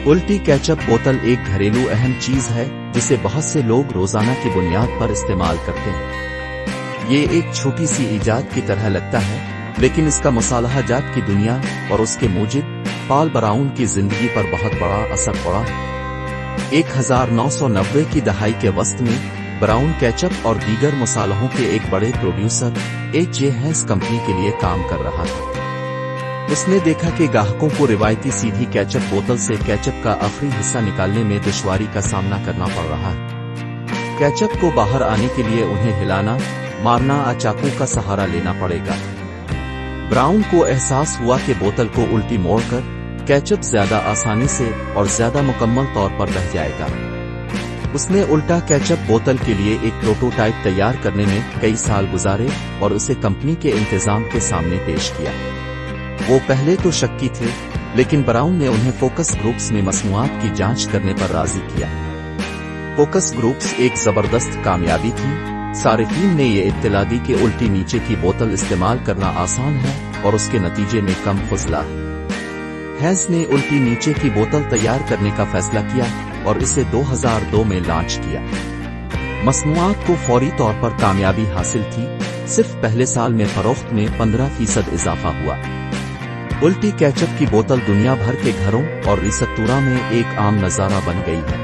الٹی کیچپ بوتل ایک گھریلو اہم چیز ہے جسے بہت سے لوگ روزانہ کی بنیاد پر استعمال کرتے ہیں۔ یہ ایک چھوٹی سی ایجاد کی طرح لگتا ہے، لیکن اس کا مصالحہ جات کی دنیا اور اس کے موجد پال براؤن کی زندگی پر بہت بڑا اثر پڑا۔ 1990 کی دہائی کے وسط میں براؤن کیچپ اور دیگر مصالحوں کے ایک بڑے producer H J Heinz company کے لیے کام کر رہا تھا۔ اس نے دیکھا کہ گاہکوں کو روایتی سیدھی کیچپ بوتل سے کیچپ کا آخری حصہ نکالنے میں دشواری کا سامنا کرنا پڑ رہا ہے۔ کیچپ کو باہر آنے کے لیے انہیں ہلانا، مارنا یا چاقو کا سہارا لینا پڑے گا۔ براؤن کو احساس ہوا کہ بوتل کو الٹی موڑ کر کیچپ زیادہ آسانی سے اور زیادہ مکمل طور پر بہہ جائے گا۔ اس نے الٹا کیچپ بوتل کے لیے ایک پروٹوٹائپ تیار کرنے میں کئی سال گزارے اور اسے کمپنی کے انتظام کے سامنے پیش کیا۔ وہ پہلے تو شکی تھے، لیکن براؤن نے انہیں فوکس گروپس میں مصنوعات کی جانچ کرنے پر راضی کیا۔ فوکس گروپس ایک زبردست کامیابی تھی۔ صارفین نے یہ اطلاع دی کہ الٹی نیچے کی بوتل استعمال کرنا آسان ہے اور اس کے نتیجے میں کم فضلہ ہے۔ ہینس نے الٹی نیچے کی بوتل تیار کرنے کا فیصلہ کیا اور اسے 2002 میں لانچ کیا۔ مصنوعات کو فوری طور پر کامیابی حاصل تھی، صرف پہلے سال میں فروخت میں 15% اضافہ ہوا۔ الٹی کیچپ کی بوتل دنیا بھر کے گھروں اور ریستوراں میں ایک عام نظارہ بن گئی ہے۔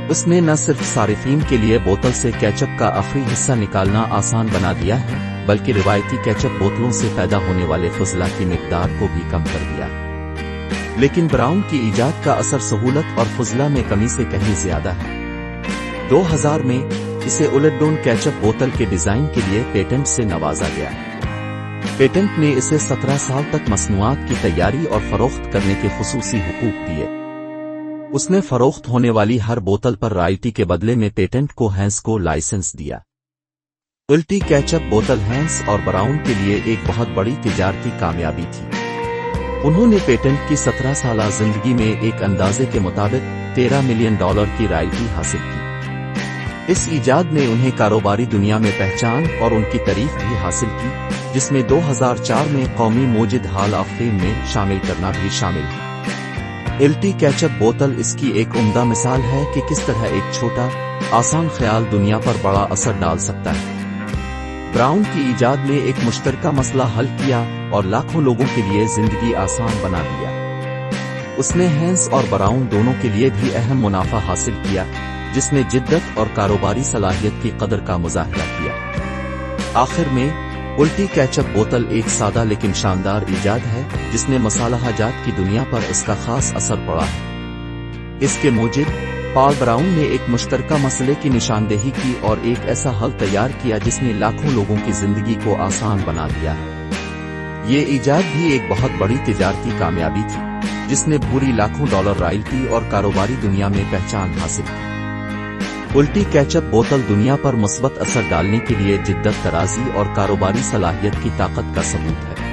اس نے نہ صرف صارفین کے لیے بوتل سے کیچپ کا آخری حصہ نکالنا آسان بنا دیا ہے، بلکہ روایتی کیچپ بوتلوں سے پیدا ہونے والے فضلہ کی مقدار کو بھی کم کر دیا۔ لیکن براؤن کی ایجاد کا اثر سہولت اور فضلہ میں کمی سے کہیں زیادہ ہے۔ 2000 میں اسے الٹ ڈون کیچپ بوتل کے ڈیزائن کے لیے پیٹنٹ سے نوازا گیا۔ پیٹنٹ نے اسے 17 سال تک مصنوعات کی تیاری اور فروخت کرنے کے خصوصی حقوق دیے۔ اس نے فروخت ہونے والی ہر بوتل پر رائلٹی کے بدلے میں پیٹنٹ کو ہینس کو لائسنس دیا۔ الٹی کیچپ بوتل ہینس اور براؤن کے لیے ایک بہت بڑی تجارتی کامیابی تھی۔ انہوں نے پیٹنٹ کی 17 سالہ زندگی میں ایک اندازے کے مطابق $13 ملین کی رائلٹی حاصل کی۔ اس ایجاد نے انہیں کاروباری دنیا میں پہچان اور ان کی تعریف بھی حاصل کی، جس میں 2004 میں قومی موجد ہال آف فیم میں شامل کرنا بھی شامل ہے۔ الٹی کیچپ بوتل اس کی ایک عمدہ مثال ہے کہ کس طرح ایک چھوٹا، آسان خیال دنیا پر بڑا اثر ڈال سکتا ہے۔ براؤن کی ایجاد نے ایک مشترکہ مسئلہ حل کیا اور لاکھوں لوگوں کے لیے زندگی آسان بنا دیا۔ اس نے ہینس اور براؤن دونوں کے لیے بھی اہم منافع حاصل کیا، جس نے جدت اور کاروباری صلاحیت کی قدر کا مظاہرہ کیا۔ آخر میں الٹی کیچپ بوتل ایک سادہ لیکن شاندار ایجاد ہے جس نے مصالحہ جات کی دنیا پر اس کا خاص اثر پڑا ہے۔ اس کے موجد پال براؤن نے ایک مشترکہ مسئلے کی نشاندہی کی اور ایک ایسا حل تیار کیا جس نے لاکھوں لوگوں کی زندگی کو آسان بنا دیا ہے۔ یہ ایجاد بھی ایک بہت بڑی تجارتی کامیابی تھی، جس نے پوری لاکھوں ڈالر رائلٹی اور کاروباری دنیا میں پہچان حاصل کی۔ الٹی کیچپ بوتل دنیا پر مثبت اثر ڈالنے کے لیے جدت، ترازی اور کاروباری صلاحیت کی طاقت کا ثبوت ہے۔